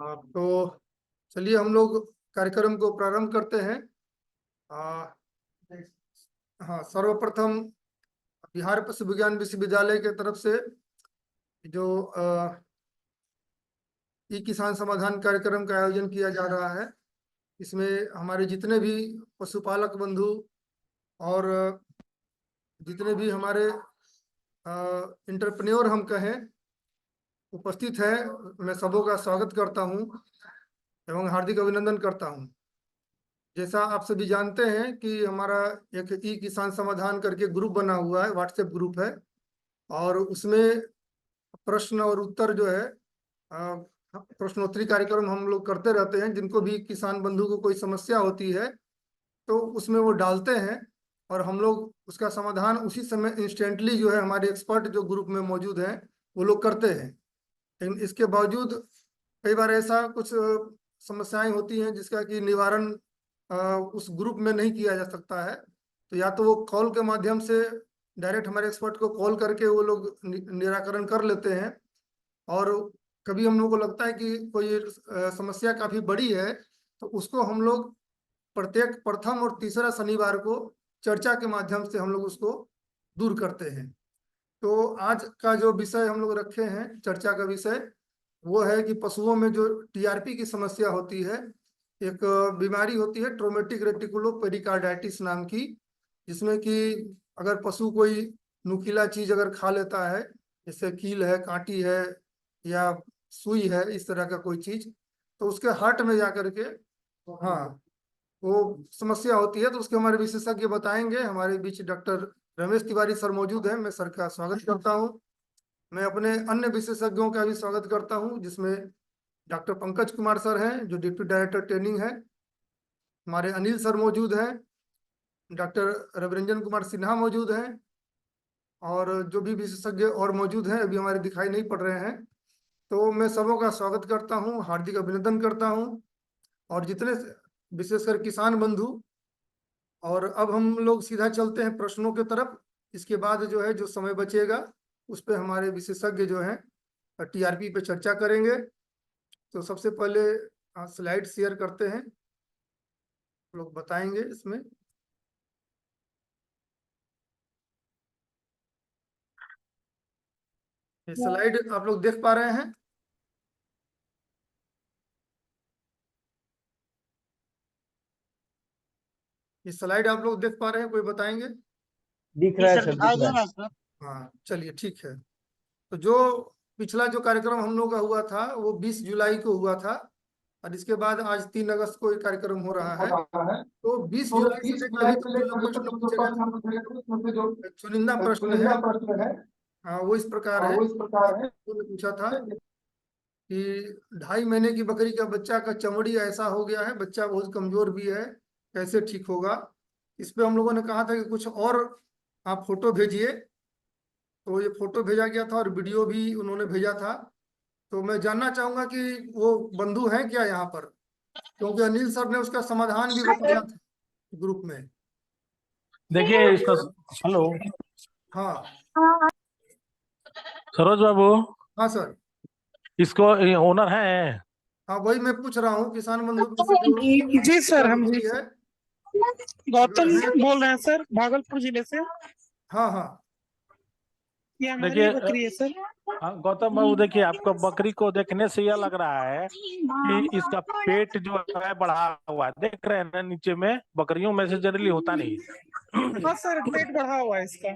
हाँ, तो चलिए हम लोग कार्यक्रम को प्रारंभ करते हैं। आ, हाँ, सर्वप्रथम बिहार पशु विज्ञान विश्वविद्यालय के तरफ से जो ई किसान समाधान कार्यक्रम का आयोजन किया जा रहा है, इसमें हमारे जितने भी पशुपालक बंधु और जितने भी हमारे इंटरप्रेन्योर हम कहें उपस्थित है, मैं सबों का स्वागत करता हूं एवं हार्दिक अभिनंदन करता हूं। जैसा आप सभी जानते हैं कि हमारा एक ई किसान समाधान करके ग्रुप बना हुआ है, व्हाट्सएप ग्रुप है, और उसमें प्रश्न और उत्तर जो है प्रश्नोत्तरी कार्यक्रम हम लोग करते रहते हैं। जिनको भी किसान बंधु को कोई समस्या होती है तो उसमें वो डालते हैं और हम लोग उसका समाधान उसी समय इंस्टेंटली जो है हमारे एक्सपर्ट जो ग्रुप में मौजूद हैं वो लोग करते हैं। लेकिन इसके बावजूद कई बार ऐसा कुछ समस्याएं होती हैं जिसका कि निवारण उस ग्रुप में नहीं किया जा सकता है। तो या तो वो कॉल के माध्यम से डायरेक्ट हमारे एक्सपर्ट को कॉल करके वो लोग निराकरण कर लेते हैं, और कभी हम लोग को लगता है कि कोई समस्या काफी बड़ी है तो उसको हम लोग प्रत्येक प्रथम और तीसरा शनिवार को चर्चा के माध्यम से हम लोग उसको दूर करते हैं। तो आज का जो विषय हम लोग रखे हैं, चर्चा का विषय, वो है कि पशुओं में जो टीआरपी की समस्या होती है, एक बीमारी होती है ट्रोमेटिक रेटिकुलो पेरिकार्डाइटिस नाम की, जिसमें कि अगर पशु कोई नुकीला चीज अगर खा लेता है, जैसे कील है, कांटी है या सुई है, इस तरह का कोई चीज, तो उसके हार्ट में जा करके हाँ वो समस्या होती है। तो उसके हमारे विशेषज्ञ बताएंगे। हमारे बीच डॉक्टर रमेश तिवारी सर मौजूद हैं, मैं सर का स्वागत करता हूं। मैं अपने अन्य विशेषज्ञों का भी स्वागत करता हूं, जिसमें डॉक्टर पंकज कुमार सर हैं जो डिप्टी डायरेक्टर ट्रेनिंग है, हमारे अनिल सर मौजूद हैं, डॉक्टर रविरंजन कुमार सिन्हा मौजूद हैं, और जो भी विशेषज्ञ और मौजूद हैं अभी हमारे दिखाई नहीं पड़ रहे हैं। तो मैं सबों का स्वागत करता हूं, हार्दिक अभिनंदन करता हूं, और जितने विशेषकर किसान बंधु। और अब हम लोग सीधा चलते हैं प्रश्नों की तरफ। इसके बाद जो है जो समय बचेगा उस पर हमारे विशेषज्ञ जो हैं टीआरपी पे चर्चा करेंगे। तो सबसे पहले स्लाइड शेयर करते हैं, लोग बताएंगे इसमें। ये स्लाइड आप लोग देख पा रहे हैं? ये स्लाइड आप लोग देख पा रहे हैं? कोई बताएंगे? दिख रहा है सर, दिख रहा है। हाँ, चलिए ठीक है। तो जो पिछला जो कार्यक्रम हम लोग का हुआ था वो 20 जुलाई को हुआ था, और इसके बाद आज 3 अगस्त को एक कार्यक्रम हो रहा है। तो 20 तो जुलाई से 20 लेकर जुलाई अभी से तक जो लेकर प्रश्न जो पूछे प्रश्न हम गए, उसमें जो चुनिंदा प्रश्न है, चुनिंदा प्रश्न है, हाँ, वो इस प्रकार है। वो इस प्रकार है उन्होंने पूछा था कि 2.5 महीने की बकरी का बच्चा का चमड़ी ऐसा हो गया है, बच्चा बहुत कमजोर भी है, कैसे ठीक होगा? इस पे हम लोगों ने कहा था कि कुछ और आप फोटो भेजिए। तो ये फोटो भेजा गया था और वीडियो भी उन्होंने भेजा था। तो मैं जानना चाहूंगा कि वो बंधु हैं क्या यहाँ पर, क्योंकि अनिल सर ने उसका समाधान भी बताया था ग्रुप में। देखिए इसका। हेलो हाँ सरोज बाबू, हाँ सर। इसको ओनर है? हाँ, वही मैं पूछ रहा हूँ, किसान बंधु में से जो जी सर, हम बकरी है गौतम अगर है। बोल रहे हैं सर, भागलपुर जिले से। हाँ हाँ ये हमारी देखिए बकरी है सर। गौतम बाबू, देखिए आपको बकरी को देखने से यह लग रहा है कि इसका पेट जो है बढ़ा हुआ है। देख रहे हैं ना, नीचे में बकरियों में से जनरली होता नहीं। हाँ सर, पेट बढ़ा हुआ है इसका।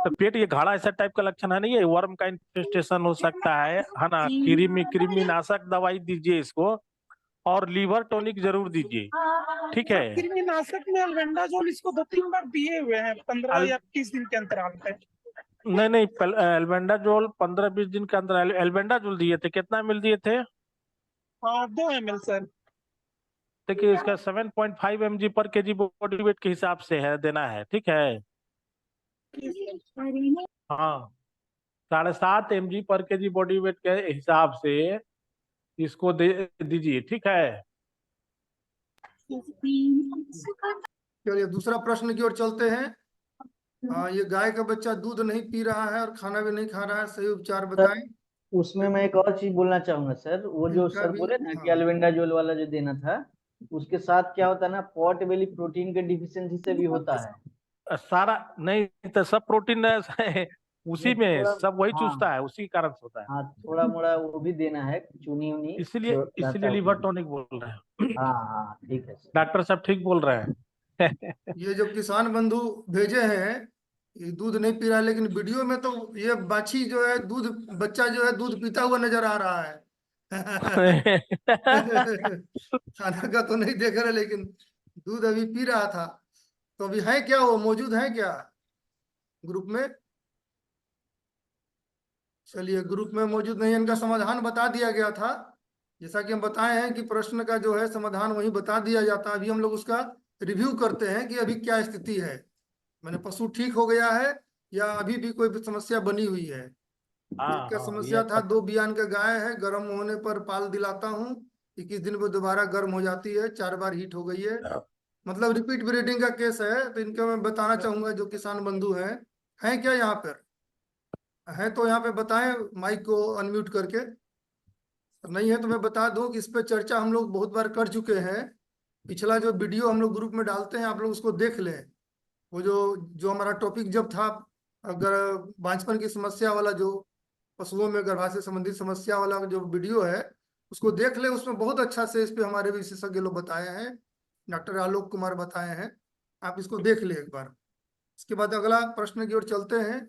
तो पेट ये घाड़ा ऐसा टाइप का लक्षण है नहीं, ये वर्म का इन्फेस्टेशन हो सकता है ना? कृमिनाशक दवाई दीजिए इसको, और लीवर टॉनिक जरूर दीजिए, ठीक है? कृमिनाशक में अल्बेंडाजोल इसको 2-3 बार दिए हुए हैं, 15 या 30 दिन के अंतराल पे। नहीं नहीं, एल्बेंडाजोल 15-20 दिन के अंदर एल्बेंडाजोल दिए थे। कितना मिल दिए थे? 2 ml सर। देखिए इसका 7.5 mg पर केजी बॉडी वेट के हिसाब से है देना है, ठीक है? हाँ, 7.5 mg पर केजी बॉडी वेट के हिसाब से इसको दे दीजिए, ठीक है? चलिए दूसरा प्रश्न की ओर चलते हैं। ये गाय का बच्चा दूध नहीं पी रहा है और खाना भी नहीं खा रहा है, सही उपचार बताएं। उसमें मैं एक और चीज बोलना चाहूंगा सर, वो जो इनका सर भी बोले ना कि हाँ, अल्बेंडाजोल वाला जो देना था, उसके साथ क्या होता है ना, पॉट बेली प्रोटीन के डिफिशियंसी से भी होता है। सारा नहीं तो सब प्रोटीन वो उसी में थोड़ा, सब वही हाँ चूसता है, उसी के कारण से होता है। हाँ, थोड़ा मोड़ा वो भी देना है, चुनी उनी इसीलिए जो रहता इसीलिए है लिवर उसमें। टॉनिक बोल रहे हैं। हाँ हाँ, ठीक है सर। डॉक्टर साहब ठीक बोल रहे हैं। ये जो किसान बंधु भेजे हैं, ये दूध नहीं पी रहा है, लेकिन वीडियो में तो ये बाछी जो है दूध, बच्चा जो है दूध पीता हुआ नजर आ रहा है। खाना का तो नहीं देख रहे, लेकिन दूध अभी पी रहा था। तो अभी है क्या, वो मौजूद है क्या ग्रुप में? चलिए, ग्रुप में मौजूद नहीं है, इनका समाधान बता दिया गया था। जैसा कि हम बताए हैं कि प्रश्न का जो है समाधान वही बता दिया जाता है। अभी हम लोग उसका रिव्यू करते हैं कि अभी क्या स्थिति है, मैंने पशु ठीक हो गया है या अभी भी कोई भी समस्या बनी हुई है। एक हाँ का हाँ, ये समस्या था, अच्छा। 2 बियान का गाय है, गर्म होने पर पाल दिलाता हूँ, 21 दिन में दोबारा गर्म हो जाती है, 4 बार हीट हो गई है, मतलब रिपीट ब्रीडिंग का केस है। तो इनका मैं बताना चाहूंगा, जो किसान बंधु हैं क्या यहाँ पर? है तो यहाँ पे बताएं, माइक को अनम्यूट करके। नहीं है तो मैं बता दूं कि इस पे चर्चा हम लोग बहुत बार कर चुके हैं। पिछला जो वीडियो हम लोग ग्रुप में डालते हैं, आप लोग उसको देख लें। वो जो जो हमारा टॉपिक जब था, अगर बांझपन की समस्या वाला, जो पशुओं में गर्भाशय संबंधित समस्या वाला जो वीडियो है, उसको देख ले। उसमें बहुत अच्छा से इस पे हमारे विशेषज्ञ लोग बताए हैं, डॉक्टर आलोक कुमार बताए हैं। आप इसको देख ले एक बार। इसके बाद अगला प्रश्न की ओर चलते हैं।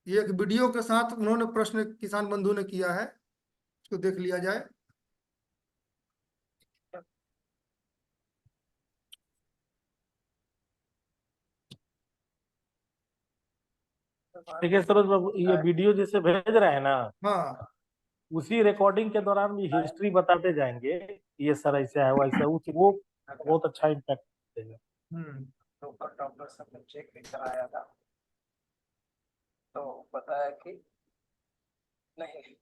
ये एक वीडियो के साथ उन्होंने प्रश्न किसान बंधु ने किया है, इसको देख लिया जाए। ठीक है सरोज बाबू, ये वीडियो जैसे भेज रहे हैं ना, हाँ, उसी रिकॉर्डिंग के दौरान भी हिस्ट्री बताते जाएंगे, ये सर ऐसा है वैसा, वो बहुत अच्छा इम्पैक्ट देगा। हम्म, लोकल डॉक्टर से हमने चेक भी कराया था, तो बताया कि नहीं,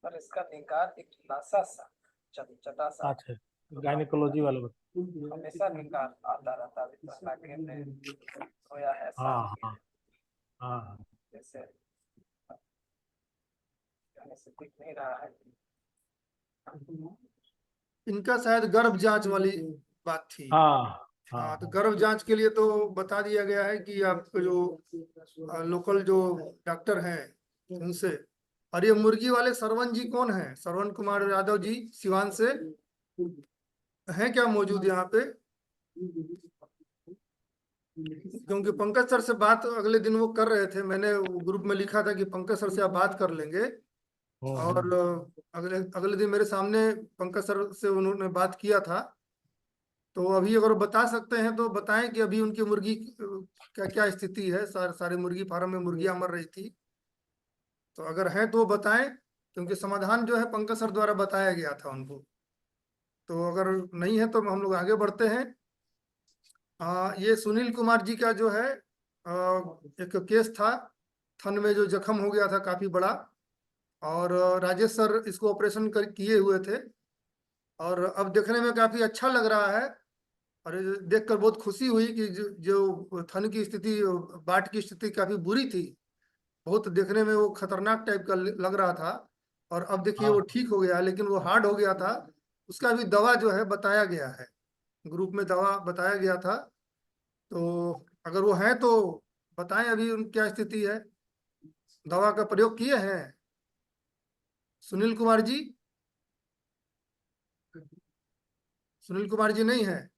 पर इसका निकाल एक लासा सा चटा सा अच्छा, गायनिकोलॉजी वाले हमेशा निकाल आता रहता है, इस इलाके में सोया है साल हाँ के हाँ हाँ जैसे हमें से दिख नहीं रहा है। इनका शायद गर्भ जांच वाली बात थी। हाँ हाँ हाँ, तो हाँ। गर्भ जांच के लिए तो बता दिया गया है कि आपको जो लोकल जो डॉक्टर हैं उनसे। और ये मुर्गी वाले सरवन जी कौन है? सरवन कुमार यादव जी सिवान से हैं क्या मौजूद यहाँ पे? क्योंकि पंकज सर से बात अगले दिन वो कर रहे थे, मैंने ग्रुप में लिखा था कि पंकज सर से आप बात कर लेंगे। और अगले अगले दिन मेरे सामने पंकज सर से उन्होंने बात किया था। तो अभी अगर बता सकते हैं तो बताएं कि अभी उनकी मुर्गी का क्या स्थिति है। सारे मुर्गी फार्म में मुर्गियां मर रही थी, तो अगर है तो वो बताएं, क्योंकि समाधान जो है पंकज सर द्वारा बताया गया था उनको। तो अगर नहीं है तो हम लोग आगे बढ़ते हैं। ये सुनील कुमार जी का जो है एक केस था, थन में जो जख्म हो गया था काफी बड़ा, और राजेश सर इसको ऑपरेशन किए हुए थे, और अब देखने में काफी अच्छा लग रहा है। और ये देखकर बहुत खुशी हुई कि जो थन की स्थिति, बाट की स्थिति काफी बुरी थी, बहुत देखने में वो खतरनाक टाइप का लग रहा था। और अब देखिए वो हाँ ठीक हो गया, लेकिन वो हार्ड हो गया था। उसका भी दवा जो है बताया गया है, ग्रुप में दवा बताया गया था। तो अगर वो है तो बताएं अभी क्या स्थिति है, दवा का प्रयोग किए हैं सुनील कुमार जी? सुनील कुमार जी नहीं है।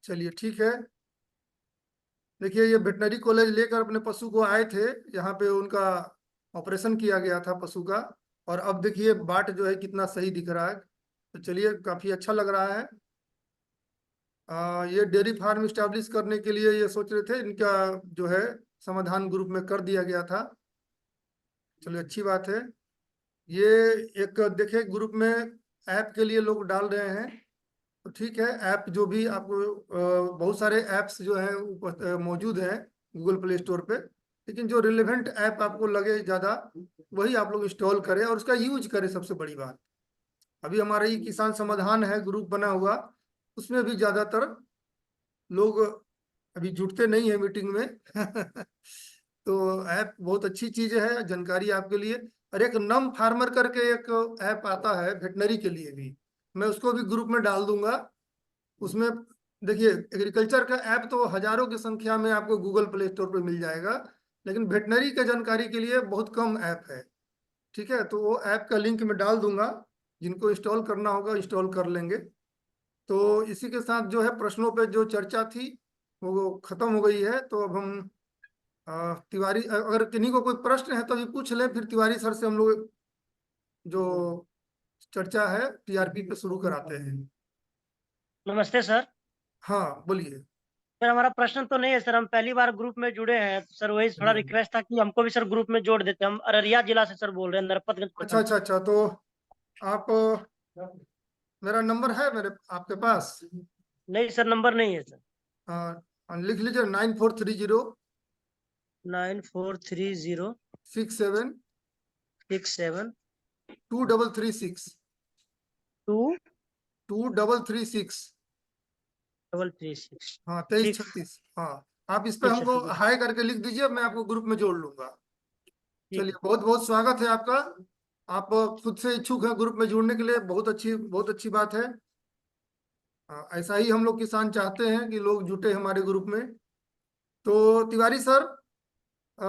चलिए ठीक है। देखिए, ये वेटनरी कॉलेज लेकर अपने पशु को आए थे, यहाँ पे उनका ऑपरेशन किया गया था पशु का। और अब देखिए बाट जो है कितना सही दिख रहा है, तो चलिए काफी अच्छा लग रहा है। ये डेयरी फार्म स्टैब्लिश करने के लिए ये सोच रहे थे, इनका जो है समाधान ग्रुप में कर दिया गया था। चलिए अच्छी बात है। ये एक देखिए ग्रुप में ऐप के लिए लोग डाल रहे हैं, तो ठीक है। ऐप जो भी आपको बहुत सारे ऐप्स जो है मौजूद हैं गूगल प्ले स्टोर पे, लेकिन जो रिलेवेंट ऐप आपको लगे ज़्यादा, वही आप लोग इंस्टॉल करें और उसका यूज करें, सबसे बड़ी बात। अभी हमारा ये किसान समाधान है ग्रुप बना हुआ, उसमें भी ज़्यादातर लोग अभी जुटते नहीं है मीटिंग में। तो ऐप बहुत अच्छी चीज है, जानकारी आपके लिए। और एक नम फार्मर करके एक ऐप आता है वेटनरी के लिए भी, मैं उसको भी ग्रुप में डाल दूंगा। उसमें देखिए, एग्रीकल्चर का ऐप तो हजारों की संख्या में आपको गूगल प्ले स्टोर पर मिल जाएगा, लेकिन वेटनरी के जानकारी के लिए बहुत कम ऐप है। ठीक है, तो वो ऐप का लिंक मैं डाल दूंगा, जिनको इंस्टॉल करना होगा इंस्टॉल कर लेंगे। तो इसी के साथ जो है प्रश्नों पे जो चर्चा थी वो खत्म हो गई है। तो अब हम तिवारी, अगर किन्हीं को कोई प्रश्न है तो अभी पूछ लें, फिर तिवारी सर से हम लोग जो चर्चा है टीआरपी पे शुरू कराते हैं। नमस्ते सर। हाँ बोलिए। सर हमारा प्रश्न तो नहीं है सर, हम पहली बार ग्रुप में जुड़े हैं तो सर वही थोड़ा रिक्वेस्ट था कि हमको भी सर ग्रुप में जोड़ देते। हम अररिया जिला से सर बोल रहे हैं, नरपतगंज अच्छा प्रखंड। अच्छा अच्छा, तो आप, मेरा नंबर है मेरे आपके पास? नहीं सर, नंबर नहीं है सर। लिख लीजिए 9430 9430 67 67 2336 2 2336। 336। हाँ ठीक 2336, हाँ। आप इस पे ठीक सर, हमको ठीक है हाई करके लिख दीजिए, मैं आपको ग्रुप में जोड़ लूंगा। ठीक चलिए, है। बहुत बहुत स्वागत है आपका। आप खुद से इच्छुक हैं ग्रुप में जुड़ने के लिए, बहुत अच्छी बात है। ऐसा ही हम लोग किसान चाहते हैं कि लोग जुटे हमारे ग्रुप में। तो तिवारी सर, अ,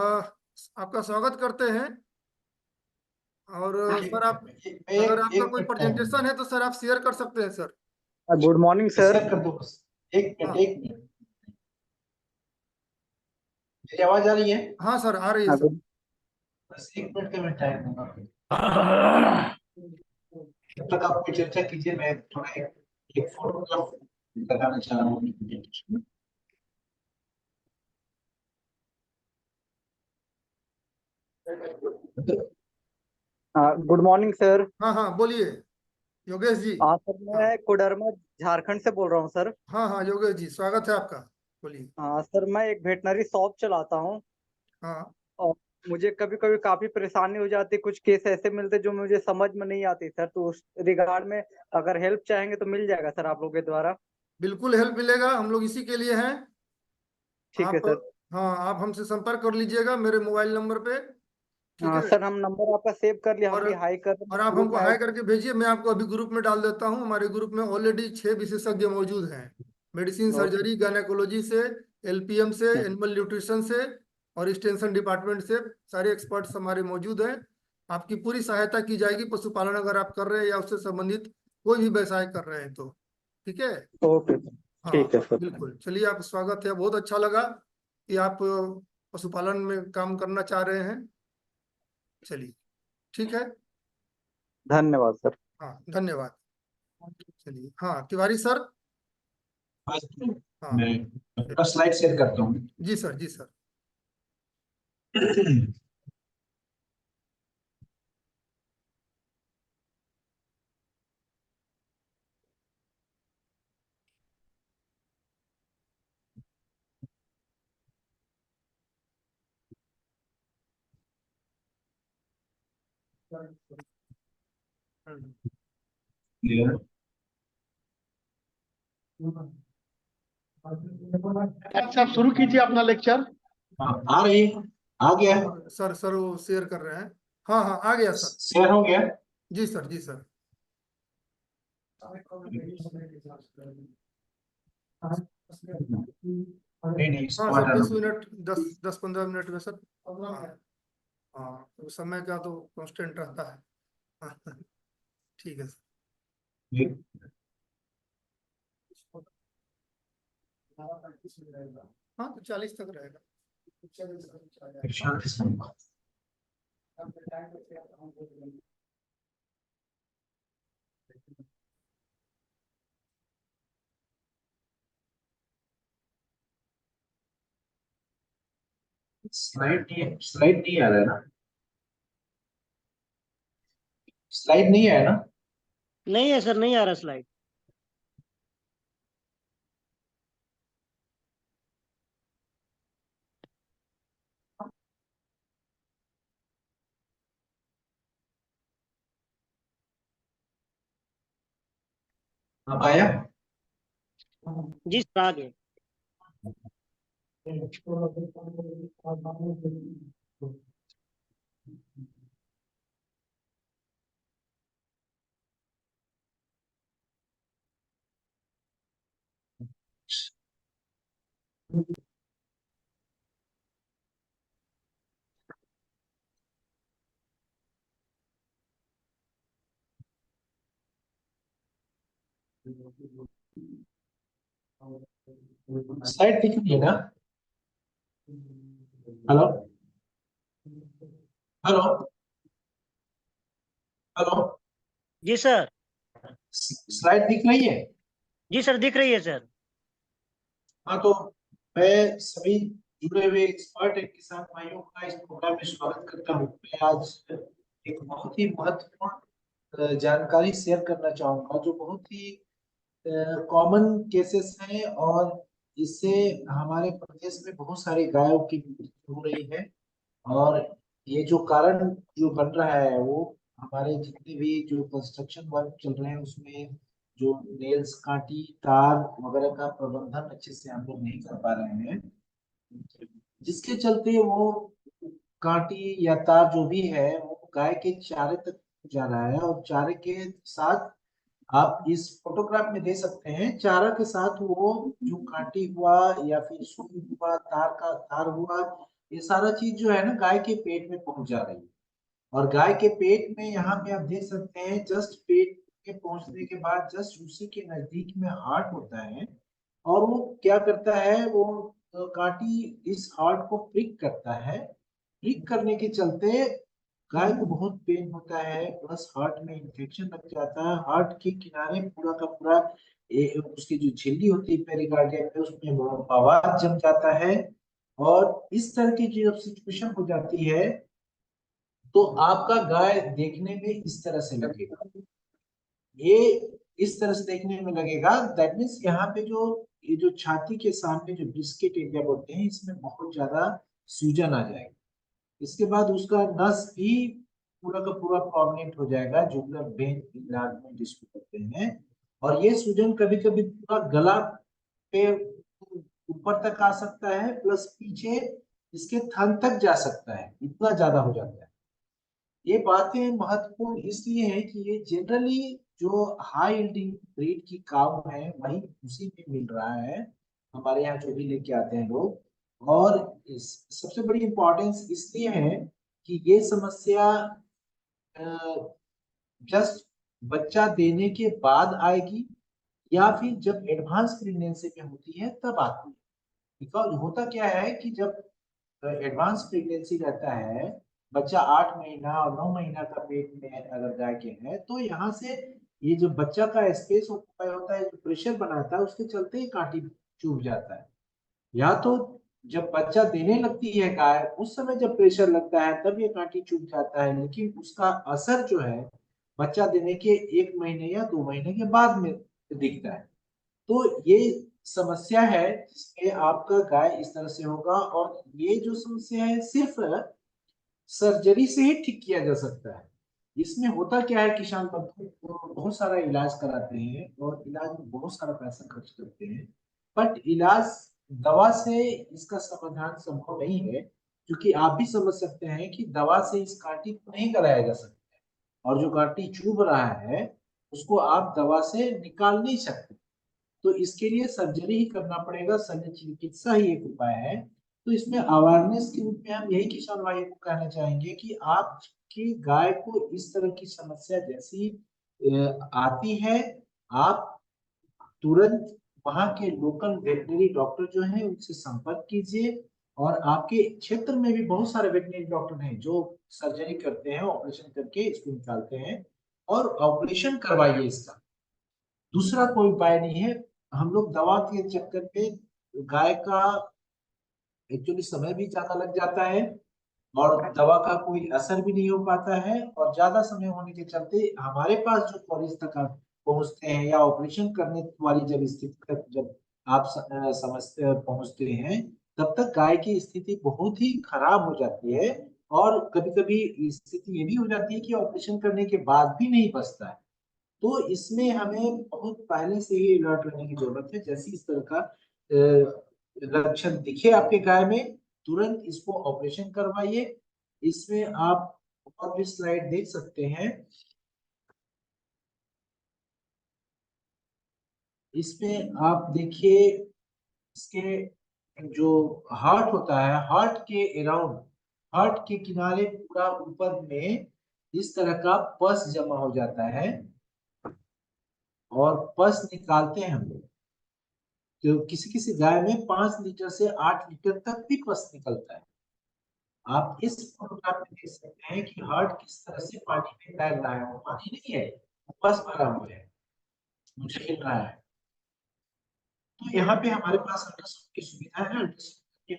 आपका स्वागत करते हैं। और सर आप, अगर आपका एक कोई मिनट टाइम प्रेजेंटेशन है तो सर आप शेयर कर सकते हैं sir. Good morning sir. Share कर दो बस। एक मिनट, हाँ एक मिनट, मेरी आवाज आ रही है? हाँ सर, आ रही है सर। बस एक मिनट का मैं टाइम दूंगा। जब तक आप कोई चर्चा कीजिए, मैं थोड़ा एक फोटोग्राफ लगाना चाह रहा हूँ। Good morning sir. हाँ हाँ बोलिए योगेश जी। हाँ सर, हाँ मैं कोडरमा झारखंड से बोल रहा हूँ सर। हाँ हाँ योगेश जी, स्वागत है आपका, बोलिए। हाँ सर, मैं एक वेटनरी शॉप चलाता हूँ हाँ और मुझे कभी कभी काफी परेशानी हो जाती है। कुछ केस ऐसे मिलते जो मुझे समझ में नहीं आती सर, तो उस रिगार्ड में अगर हेल्प चाहेंगे तो मिल जाएगा सर आप लोगों के द्वारा। बिल्कुल हेल्प मिलेगा, हम लोग इसी के लिए हैं। ठीक है आप, सर। हाँ आप हमसे संपर्क कर लीजिएगा मेरे मोबाइल नंबर पे। ठीक हाँ है। सर, हम नंबर आपका सेव कर लिया, हम और भी हाई कर और आप ग्रुप हमको में हाई ऐड। करके भेजिए, मैं आपको अभी ग्रुप में डाल देता हूँ। हमारे ग्रुप में ऑलरेडी 6 विशेषज्ञ मौजूद हैं, मेडिसिन, ओके। सर्जरी, गायनेकोलॉजी से, एलपीएम से, एनिमल न्यूट्रिशन से और एक्सटेंशन डिपार्टमेंट से सारे एक्सपर्ट्स हमारे मौजूद हैं। आपकी पूरी सहायता की जाएगी, पशुपालन अगर आप कर रहे हैं या उससे संबंधित कोई भी व्यवसाय कर रहे हैं तो। ठीक है। ओके। ठीक है हाँ सर। बिल्कुल, चलिए, आप स्वागत है, बहुत अच्छा लगा कि आप पशुपालन में काम करना चाह रहे हैं। चलिए, ठीक है। धन्यवाद सर। हाँ धन्यवाद। चलिए, हाँ तिवारी सर। बस हाँ मैं अपना स्लाइड शेयर करता हूँ। जी सर, जी सर। अच्छा, आप शुरू कीजिए अपना लेक्चर। हाँ, आ रही है? आ गया? सर वो शेयर कर रहे हैं। हाँ हाँ आ गया सर। शेयर हो गया? जी सर, जी सर। नहीं नहीं, हाँ इसको सर, हटाना 20 मिनट, 10-15 मिनट में सर। हाँ हाँ, तो समय का तो कांस्टेंट रहता है। हाँ, ठीक है सर। पड़ेगा। हाँ तो 40 तक रहेगा। इरशाद इस्लाम। स्लाइड नहीं आ रहा है ना? स्लाइड नहीं है ना? नहीं है सर, नहीं आ रहा स्लाइड। अब आया? जी सर, आ गए। स्लाइड दिख रही है ना? हेलो हेलो हेलो, जी सर। स्लाइड दिख रही है? जी सर, दिख रही है सर। हाँ, तो मैं सभी जुड़े हुए एक्सपर्ट एंड किसान भाइयों का इस प्रोग्राम में स्वागत करता हूँ। मैं आज एक बहुत ही महत्वपूर्ण जानकारी शेयर करना चाहूंगा जो बहुत ही कॉमन केसेस हैं और इससे हमारे प्रदेश में बहुत सारे गायों की मृत्यु हो रही है। और ये जो कारण जो बन रहा है वो हमारे जितने भी जो कंस्ट्रक्शन वर्क चल रहे हैं उसमें जो नेल्स, कांटी, तार वगैरह का प्रबंधन अच्छे से हम लोग नहीं कर पा रहे हैं, जिसके चलते वो कांटी या तार जो भी है वो गाय के चारे तक जा रहा है। और चारे के साथ आप इस फोटोग्राफ में देख सकते हैं, चारा के साथ वो जो कांटी हुआ या फिर सुई हुआ, तार हुआ, ये सारा चीज जो है ना गाय के पेट में पहुंच जा रही है। और गाय के पेट में यहाँ पे आप देख सकते हैं, जस्ट पेट के पहुंचने के बाद जस्ट उसी के नजदीक में हार्ट होता है। और वो क्या करता है, वो कांटी इस हार्ट को प्रिक करता है। प्रिक करने के चलते गाय को बहुत पेन होता है, प्लस हार्ट में इंफेक्शन लग जाता है। हार्ट के किनारे पूरा का पूरा उसकी जो झिल्ली होती है पेरिकार्डियम में, उसमें बवाल जम जाता है। और इस तरह की जब सिचुएशन हो जाती है तो आपका गाय देखने में इस तरह से लगेगा, ये इस तरह से देखने में लगेगा। दैट मीन्स यहाँ पे जो ये जो छाती के सामने जो ब्रिस्केट एरिया बोलते हैं, इसमें बहुत ज्यादा सूजन आ जाएगा। इसके बाद उसका नस भी पूरा का पूरा प्रोमिनेंट हो जाएगा, जुगुलर वेन इलाज में जिसको कहते हैं। और ये सूजन कभी कभी पूरा गला पे ऊपर तक आ सकता है, प्लस पीछे इसके थन तक जा सकता है, इतना ज्यादा हो जाता है। ये बातें महत्वपूर्ण इसलिए है कि ये जनरली जो हाई यील्डिंग ब्रीड की काऊ है वही उसी में मिल रहा है, हमारे यहाँ जो भी लेके आते हैं लोग। और सबसे बड़ी इंपॉर्टेंस इसलिए है कि ये समस्या जस्ट बच्चा देने के बाद आएगी या फिर जब एडवांस प्रेगनेंसी में होती है तब आती है। बिकॉज होता क्या है कि जब एडवांस प्रेगनेंसी रहता है, बच्चा 8 महीना और 9 महीना का पेट में अगर गाय के है, तो यहाँ से ये जो बच्चा का स्पेस ऑक्यूपाई होता है, जो प्रेशर बनाता है, उसके चलते ही कांटी चुभ जाता है। या तो जब बच्चा देने लगती है गाय, उस समय जब प्रेशर लगता है तब ये कांटी चुभ जाता है, लेकिन उसका असर जो है बच्चा देने के 1 महीने या 2 महीने के बाद में दिखता है। तो ये समस्या है जिसमें आपका गाय इस तरह से होगा। और ये जो समस्या है सिर्फ सर्जरी से ही ठीक किया जा सकता है। इसमें होता क्या है, किसान बंधु बहुत सारा इलाज कराते हैं और इलाज में बहुत सारा पैसा खर्च करते हैं, बट इलाज दवा से इसका समाधान संभव नहीं है। क्योंकि आप भी समझ सकते हैं कि दवा से इस कांटी को नहीं गलाया जा सकता है, और जो कांटी चुभ रहा है उसको आप दवा से निकाल नहीं सकते। तो इसके लिए सर्जरी ही करना पड़ेगा, शल्य चिकित्सा ही एक उपाय है। तो इसमें अवेयरनेस के रूप में हम यही किसान भाइयों को कहना चाहेंगे कि आपकी गाय को इस तरह की समस्या जैसी आती है, आप तुरंत वहां के लोकल वेटनरी डॉक्टर जो है उनसे संपर्क कीजिए। और आपके क्षेत्र में भी बहुत सारे वेटनरी डॉक्टर हैं जो सर्जरी करते हैं, ऑपरेशन करके इसको निकालते हैं, और ऑपरेशन करवाइए इसका। दूसरा कोई उपाय नहीं है। हम लोग दवा के चक्कर पे गाय का एक्चुअली समय भी ज्यादा लग जाता है और दवा का कोई असर भी नहीं हो पाता है, और ज्यादा समय होने के चलते हमारे पास जो कॉलेज तक आप पहुंचते हैं या ऑपरेशन करने वाली जब स्थिति तक जब आप समझते पहुंचते हैं, तब तक गाय की स्थिति बहुत ही खराब हो जाती है। और कभी कभी स्थिति ये भी हो जाती है कि ऑपरेशन करने के बाद भी नहीं बचता है। तो इसमें हमें बहुत पहले से ही अलर्ट रहने की जरूरत है। जैसे इस तरह का लक्षण दिखे आपके गाय में, तुरंत इसको ऑपरेशन करवाइए। इसमें आप और भी स्लाइड देख सकते हैं। इसमें आप देखिए, इसके जो हार्ट होता है, हार्ट के अराउंड, हार्ट के किनारे पूरा ऊपर में इस तरह का पस जमा हो जाता है, और पस निकालते हैं हम लोग। तो किसी किसी गाय में 5 लीटर से 8 लीटर तक भी पस निकलता है। आप इस फोटोग्राफ में देख सकते हैं कि हार्ट किस तरह से पानी में तैर रहा है। वो पानी नहीं है, पस भरा हुआ है, मुझे हिल रहा है। तो यहाँ पे हमारे पास अल्ट्रासाउंड की सुविधा है, अल्ट्रासाउंड के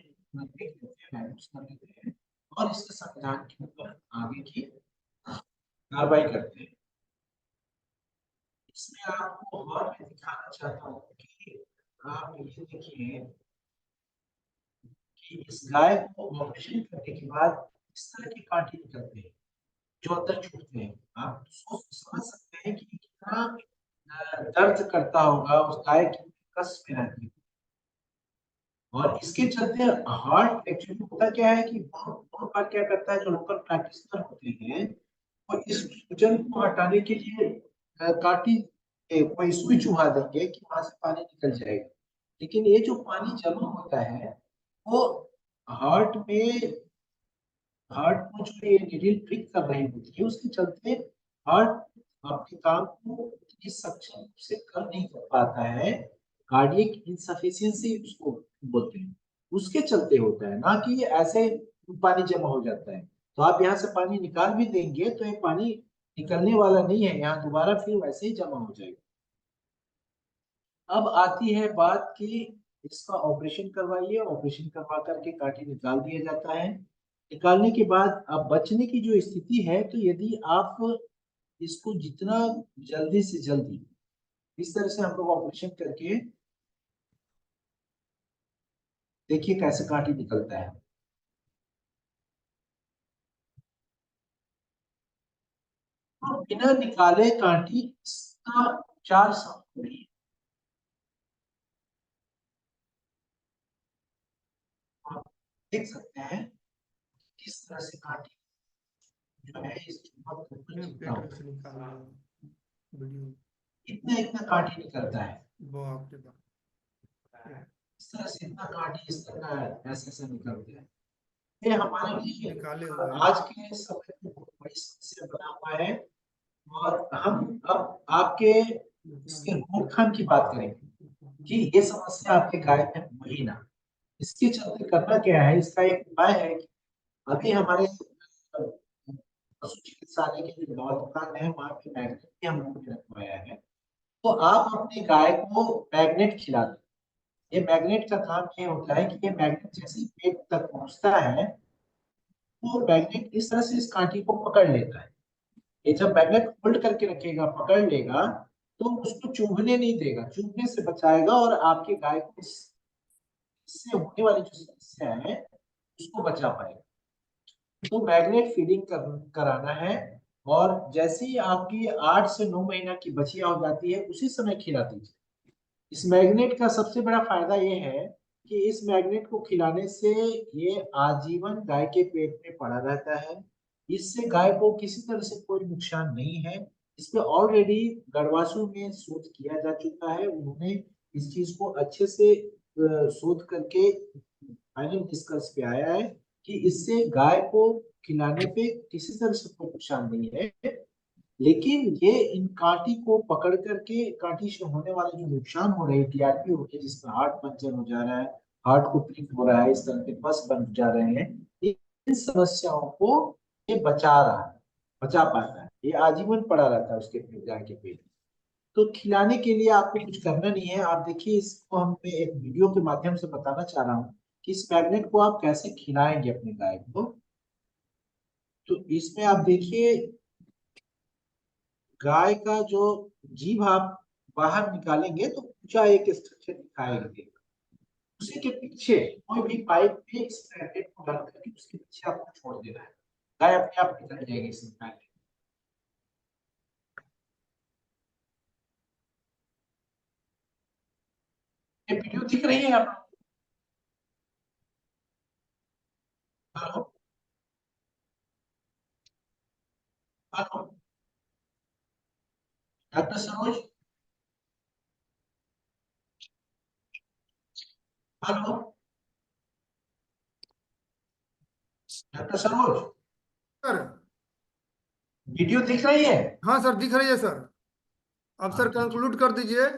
देख लेते हैं, कर लेते हैं, और इसके संविधान के ऊपर आगे की कार्रवाई करते हैं। इसमें आपको और मैं दिखाना चाहता हूँ कि आप ये देखिए कि इस गाय को ऑपरेशन करने के बाद इस तरह की कांटे निकलते हैं जो अंदर छूटते हैं। आप समझ सकते हैं कि कितना दर्द करता होगा उस गाय की कस में रहती है। और इसके चलते हार्ट एक्चुअली होता क्या है कि बहुत बार क्या करता है, जो लोकल प्रैक्टिशनर होते हैं वो इस सूजन को हटाने के लिए काटी कोई सुई चुभा देंगे कि वहां से पानी निकल जाएगा। लेकिन ये जो पानी जमा होता है वो हार्ट में, हार्ट को जो ये नीडल प्रिक कर रही होती है, उसके चलते हार्ट आपके काम को इतनी सक्षम से कर नहीं कर पाता है। कार्डियक इनसफिशिएंसी उसको बोलते हैं, उसके चलते होता है, ना कि ऐसे पानी जमा हो जाता है। तो आप यहाँ से पानी निकाल भी देंगे तो ये पानी निकलने वाला नहीं है, यहाँ दोबारा फिर वैसे ही जमा हो जाएगा। अब आती है बात कि इसका ऑपरेशन करवाइए, ऑपरेशन करवा करके कांटे निकाल दिया जाता है। निकालने के बाद अब बचने की जो स्थिति है, तो यदि आप इसको जितना जल्दी से जल्दी इस तरह से हम लोग ऑपरेशन करके देखिए कैसे कांटे निकलता है। तो बिना निकाले कांटी इसका उपचार संभव नहीं है। आप देख सकते हैं किस तरह से कांटी जो है इस चुंबक के ऊपर चिपका पेट में होता से है। निकाल रहा हूँ वीडियो। इतना इतना कांटी निकलता है, बाप रे बाप। इस तरह से इतना कांटी इस तरह ऐसे ऐसे निकलते हैं। ये हमारे लिए निकाले हुए हैं। आज के समय में बहुत बड़ी समस्या बना हुआ है। और हम अब आपके इसके रोकथाम की बात करेंगे कि ये समस्या आपके गाय में हो ही ना। इसके चलते करना क्या है, इसका एक उपाय है कि अभी हमारे पशु चिकित्सालय की जो दवा दुकान है वहां पे मैग्नेट भी हम लोगों ने रखवाया है। तो आप अपनी गाय को मैग्नेट खिला दें। ये मैग्नेट का काम ये होता है कि ये मैग्नेट जैसे ही पेट तक पहुंचता है, तो मैग्नेट इस तरह से इस कांटी को पकड़ लेता है। ये जब मैग्नेट होल्ड करके रखेगा, पकड़ लेगा, तो उसको चुभने नहीं देगा, चुभने से बचाएगा, और आपके गाय को इससे होने वाली जो समस्या है उसको बचा पाएगा। तो मैग्नेट फीडिंग कराना है, और जैसे ही आपकी 8 से 9 महीना की बछिया हो जाती है उसी समय खिला दीजिए। इस मैग्नेट का सबसे बड़ा फायदा ये है कि इस मैग्नेट को खिलाने से ये आजीवन गाय के पेट में पड़ा रहता है। इससे गाय को किसी तरह से कोई नुकसान नहीं है। इस पे ऑलरेडी गढ़वासु में शोध किया जा चुका है। उन्होंने इस चीज को अच्छे से शोध करके फाइनल निष्कर्ष पे आया है कि इससे गाय को खिलाने पे किसी तरह से कोई नुकसान नहीं है। लेकिन ये इन कांटी को पकड़ करके कांटी से होने वाले जो नुकसान हो रहे हैं, टीआरपी हो रही है, जिसमें हार्ट पंचर हो जा रहा है, हार्ट को प्रिक हो रहा है, इस तरह के पस बन जा रहे हैं, इन समस्याओं को ये बचा रहा है, बचा पाता है। ये आजीवन पड़ा रहता है उसके गाय के पेट में। तो खिलाने के लिए आपको कुछ करना नहीं है। आप देखिए, इसको हम मैं एक वीडियो के माध्यम से बताना चाह रहा हूँ कि इस मैग्नेट को आप कैसे खिलाएंगे अपने गाय को। तो इसमें आप देखिए, गाय का जो जीभ आप बाहर निकालेंगे तो ऊंचा एक स्ट्रक्चर दिखाई देगा। उसी के पीछे कोई भी पाइप में इस मैग्नेट को डाल करके उसके पीछे आपको छोड़ देना है। गाय अपने आप निकल जाएगी इस मैग्नेट। ये वीडियो दिख रही है आपको? Hello hello doctor Saroj, hello doctor Saroj, sir. Video दिख रही है? हाँ सर, दिख रही है सर। अब सर कंक्लूड कर दीजिए,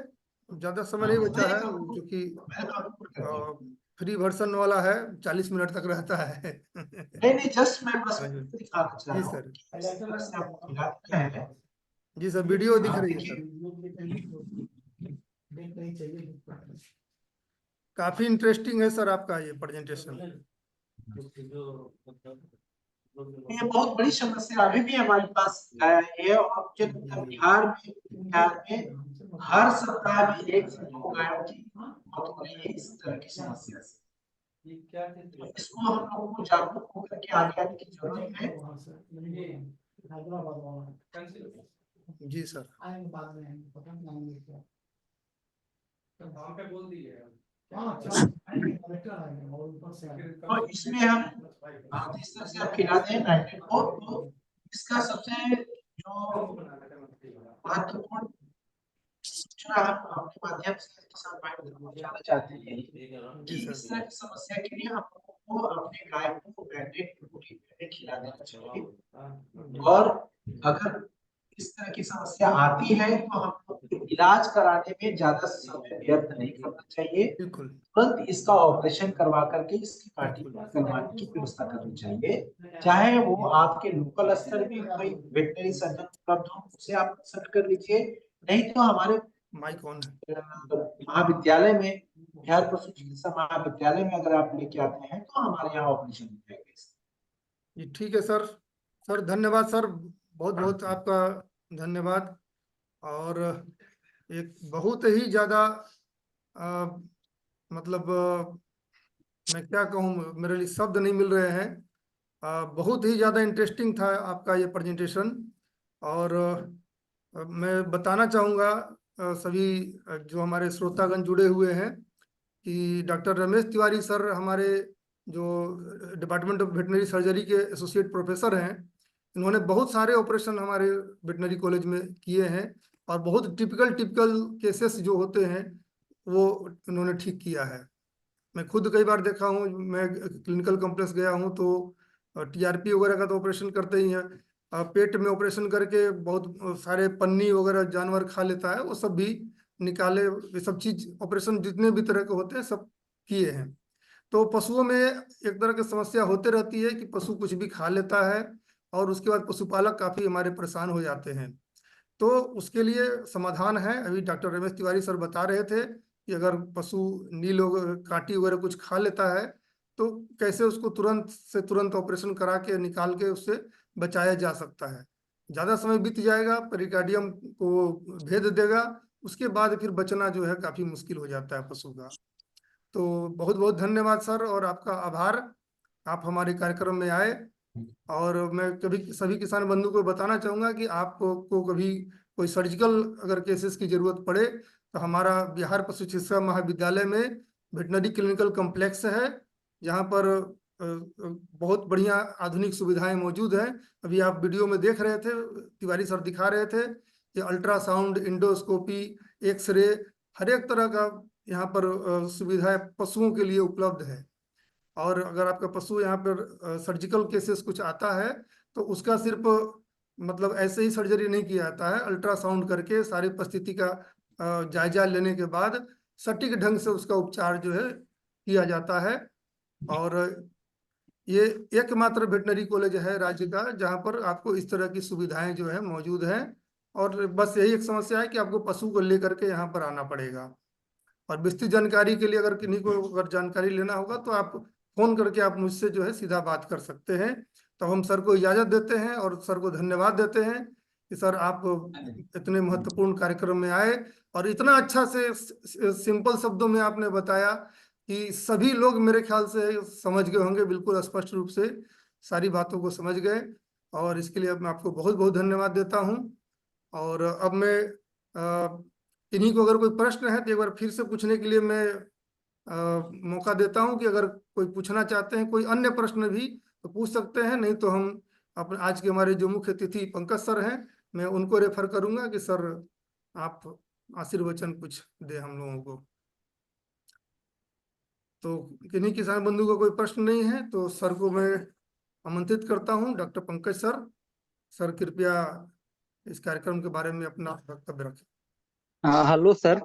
ज्यादा समय नहीं बचा है, क्योंकि मैं conclude कर दिया। फ्री वर्जन वाला है, 40 मिनट तक रहता है। नहीं, जस्ट मैं बस हाँ जी। दिखाना चाह जी रहा हूँ सर। कि इस तरह से आपको खिलाते हैं। जी सर, वीडियो दिख आप रही है देखिए, सर। काफी इंटरेस्टिंग है सर आपका ये प्रेजेंटेशन। ये बहुत बड़ी समस्या अभी भी हमारे पास है और मुझे लगता है बिहार में हर सप्ताह में 1 से 2 गायों की मौत हो रही है इस तरह की समस्या से। तो इसको हम लोगों को जागरूक होकर के आगे आने की जरूरत है। जी सर। और इसमें हम जिस तरह से आप खिलाते हैं नाइट्रेट को, तो इसका सबसे जो महत्वपूर्ण सूचना हम अपने माध्यम से किसान भाइयों तक पहुंचाना चाहते हैं कि जी इस सर। तरह की समस्या के लिए हम लोगों को अपने गाय को नाइट्रेट पूरी तरह खिला देना चाहिए। और अगर इस तरह की समस्या आती है तो हमको इलाज कराने में ज्यादा समय व्यर्थ नहीं करना चाहिए, बिल्कुल तुरंत इसका ऑपरेशन करवा करके इसकी काटी करवाने की व्यवस्था करनी चाहिए। चाहे वो आपके लोकल स्तर में कोई वेटनरी सर्जन उपलब्ध हो, उससे आप कंसल्ट कर लीजिए, नहीं तो हमारे माइक ऑन है। महाविद्यालय में, बिहार पशु चिकित्सा महाविद्यालय में अगर आप लेके आते हैं तो हमारे यहाँ ऑपरेशन हो जाएगा। जी ठीक है सर। सर धन्यवाद सर, बहुत बहुत आपका धन्यवाद। और एक बहुत ही ज़्यादा मतलब मैं क्या कहूँ, मेरे लिए शब्द नहीं मिल रहे हैं। बहुत ही ज़्यादा इंटरेस्टिंग था आपका ये प्रेजेंटेशन। और मैं बताना चाहूँगा सभी जो हमारे श्रोतागण जुड़े हुए हैं कि डॉक्टर रमेश तिवारी सर हमारे जो डिपार्टमेंट ऑफ वेटनरी सर्जरी के एसोसिएट प्रोफेसर हैं, इन्होंने बहुत सारे ऑपरेशन हमारे वेटनरी कॉलेज में किए हैं और बहुत टिपिकल टिपिकल केसेस जो होते हैं वो इन्होंने ठीक किया है। मैं खुद कई बार देखा हूँ, मैं क्लिनिकल कॉम्प्लेक्स गया हूँ तो टीआरपी वगैरह का तो ऑपरेशन करते ही हैं। पेट में ऑपरेशन करके बहुत सारे पन्नी वगैरह जानवर खा लेता है, वो सब भी निकाले। ये सब चीज ऑपरेशन जितने भी तरह के होते हैं सब किए हैं। तो पशुओं में एक तरह की समस्या होते रहती है कि पशु कुछ भी खा लेता है और उसके बाद पशुपालक काफी हमारे परेशान हो जाते हैं। तो उसके लिए समाधान है, अभी डॉक्टर रमेश तिवारी सर बता रहे थे कि अगर पशु नील वगैरह काटी वगैरह कुछ खा लेता है तो कैसे उसको तुरंत से तुरंत ऑपरेशन करा के निकाल के उससे बचाया जा सकता है। ज़्यादा समय बीत जाएगा, पेरिकार्डियम को भेद देगा, उसके बाद फिर बचना जो है काफ़ी मुश्किल हो जाता है पशु का। तो बहुत बहुत धन्यवाद सर, और आपका आभार, आप हमारे कार्यक्रम में आए। और मैं कभी सभी किसान बंधु को बताना चाहूँगा कि आपको कभी कोई सर्जिकल अगर केसेस की जरूरत पड़े तो हमारा बिहार पशु चिकित्सा महाविद्यालय में वेटनरी क्लिनिकल कॉम्प्लेक्स है, जहाँ पर बहुत बढ़िया आधुनिक सुविधाएं मौजूद हैं। अभी आप वीडियो में देख रहे थे, तिवारी सर दिखा रहे थे, ये अल्ट्रासाउंड, इंडोस्कोपी, एक्सरे, हर एक तरह का यहाँ पर सुविधाएं पशुओं के लिए उपलब्ध है। और अगर आपका पशु यहाँ पर सर्जिकल केसेस कुछ आता है तो उसका सिर्फ मतलब ऐसे ही सर्जरी नहीं किया जाता है, अल्ट्रासाउंड करके सारी परिस्थिति का जायजा लेने के बाद सटीक ढंग से उसका उपचार जो है किया जाता है। और ये एकमात्र वेटनरी कॉलेज है राज्य का जहाँ पर आपको इस तरह की सुविधाएं जो है मौजूद हैं। और बस यही एक समस्या है कि आपको पशु को लेकर के यहाँ पर आना पड़ेगा। और विस्तृत जानकारी के लिए अगर किन्हीं को अगर जानकारी लेना होगा तो आप फोन करके आप मुझसे जो है सीधा बात कर सकते हैं। तो हम सर को इजाजत देते हैं और सर को धन्यवाद देते हैं कि सर आप इतने महत्वपूर्ण कार्यक्रम में आए और इतना अच्छा से सिंपल शब्दों में आपने बताया कि सभी लोग मेरे ख्याल से समझ गए होंगे, बिल्कुल स्पष्ट रूप से सारी बातों को समझ गए। और इसके लिए मैं आपको बहुत बहुत धन्यवाद देता हूँ। और अब मैं इन्हीं को अगर कोई प्रश्न है तो एक बार फिर से पूछने के लिए मैं मौका देता हूं कि अगर कोई पूछना चाहते हैं कोई अन्य प्रश्न भी तो पूछ सकते हैं, नहीं तो हम अपने आज के हमारे जो मुख्य अतिथि पंकज सर हैं, मैं उनको रेफर करूंगा कि सर आप आशीर्वचन कुछ दे हम लोगों को। तो किन्हीं किसान बंधु को कोई प्रश्न नहीं है तो सर को मैं आमंत्रित करता हूं। डॉक्टर पंकज सर, सर कृपया इस कार्यक्रम के बारे में अपना वक्तव्य रखें। हाँ, हेलो सर।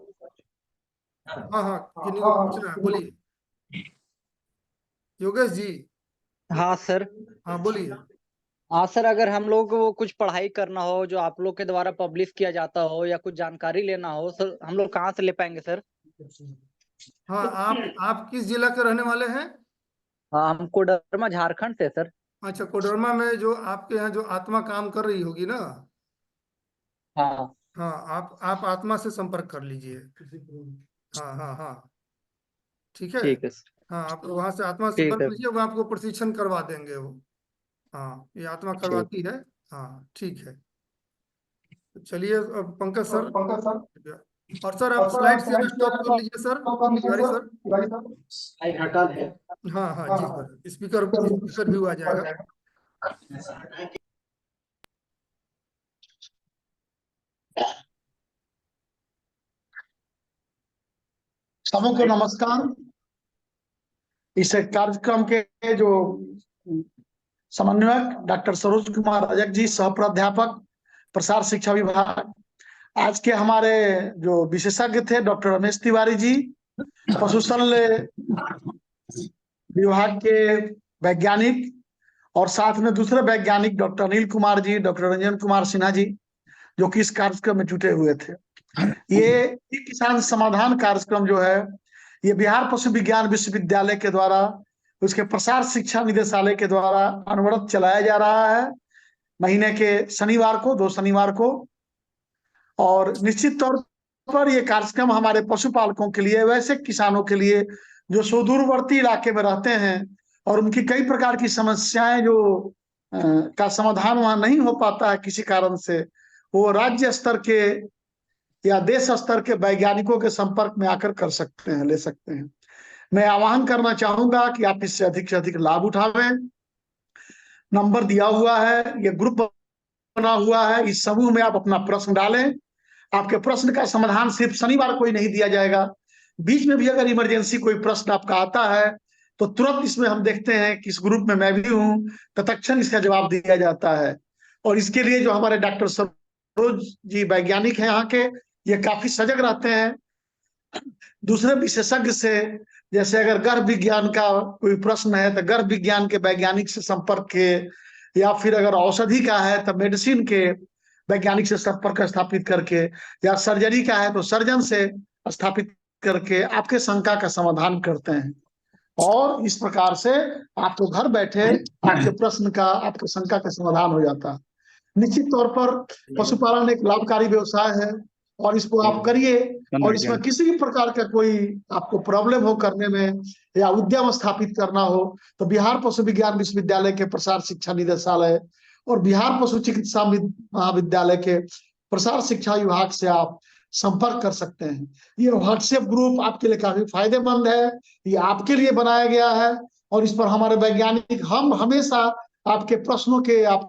हाँ हाँ, किन्हीं को पूछना है, बोलिए। योगेश जी। हाँ सर। हाँ बोलिए। हाँ सर, अगर हम लोग को कुछ पढ़ाई करना हो जो आप लोग के द्वारा पब्लिश किया जाता हो या कुछ जानकारी लेना हो सर, हम लोग कहाँ से ले पाएंगे सर? हाँ, आप किस जिला के रहने वाले हैं? हाँ, हम कोडरमा झारखंड से सर। अच्छा, कोडरमा में जो आपके यहाँ जो आत्मा काम कर रही होगी ना, हाँ हाँ, आप आत्मा से संपर्क कर लीजिए। हाँ हाँ हाँ, ठीक है। ठीक है सर। हाँ, आप वहां से आत्मा से ठीक संपर्क है। कीजिए, वो आपको प्रशिक्षण करवा देंगे वो। हाँ, ये आत्मा ठीक। करवाती है। हाँ ठीक है। तो चलिए अब पंकज सर। और सर आप स्लाइड से स्टॉप कर लीजिए सर, तिवारी सर। स्लाइड हटा दें। हाँ हाँ जी सर, स्पीकर भी आ जाएगा। सबों को नमस्कार। इस कार्यक्रम के जो समन्वयक डॉक्टर सरोज कुमार रजक जी, सह प्राध्यापक प्रसार शिक्षा विभाग, आज के हमारे जो विशेषज्ञ थे डॉक्टर रमेश तिवारी जी, पशुशल्य विभाग के वैज्ञानिक, और साथ में दूसरे वैज्ञानिक डॉक्टर अनिल कुमार जी, डॉक्टर रंजन कुमार सिन्हा जी, जो कि इस कार्यक्रम में जुटे हुए थे। ये किसान समाधान कार्यक्रम जो है, ये बिहार पशु विज्ञान विश्वविद्यालय के द्वारा, उसके प्रसार शिक्षा निदेशालय के द्वारा अनवरत चलाया जा रहा है, महीने के शनिवार को, 2 शनिवार को। और निश्चित तौर पर ये कार्यक्रम हमारे पशुपालकों के लिए, वैसे किसानों के लिए जो सुदूरवर्ती इलाके में रहते हैं और उनकी कई प्रकार की समस्याएं जो का समाधान वहां नहीं हो पाता है किसी कारण से, वो राज्य स्तर के या देश स्तर के वैज्ञानिकों के संपर्क में आकर कर सकते हैं, ले सकते हैं। मैं आह्वान करना चाहूंगा कि आप इससे अधिक लाभ उठावें। नंबर दिया हुआ है, ये ग्रुप बना हुआ है, इस समूह में आप अपना प्रश्न डालें। आपके प्रश्न का समाधान सिर्फ शनिवार को ही नहीं दिया जाएगा, बीच में भी अगर इमरजेंसी कोई प्रश्न आपका आता है तो तुरंत इसमें हम देखते हैं कि इस ग्रुप में मैं भी हूं, तत्क्षण इसका जवाब दिया जाता है। और इसके लिए जो हमारे डॉक्टर सरोज जी वैज्ञानिक हैं यहाँ के, ये काफी सजग रहते हैं। दूसरे विशेषज्ञ से, जैसे अगर गर्भ विज्ञान का कोई प्रश्न है तो गर्भ विज्ञान के वैज्ञानिक से संपर्क के, या फिर अगर औषधि का है तो मेडिसिन के वैज्ञानिक से संपर्क स्थापित करके, या सर्जरी का है तो सर्जन से स्थापित करके आपके शंका का समाधान करते हैं। और इस प्रकार से आपको घर बैठे आपके प्रश्न का, आपके शंका का समाधान हो जाता है। निश्चित तौर पर पशुपालन एक लाभकारी व्यवसाय है और इसको आप करिए, और इसमें किसी भी प्रकार का कोई आपको प्रॉब्लम हो करने में या उद्यम स्थापित करना हो तो बिहार पशु विज्ञान विश्वविद्यालय के प्रसार शिक्षा निदेशालय और बिहार पशु चिकित्सा महाविद्यालय के प्रसार शिक्षा विभाग से आप संपर्क कर सकते हैं। ये व्हाट्सएप ग्रुप आपके लिए काफी फायदेमंद है, ये आपके लिए बनाया गया है और इस पर हमारे वैज्ञानिक हम हमेशा आपके प्रश्नों के, आप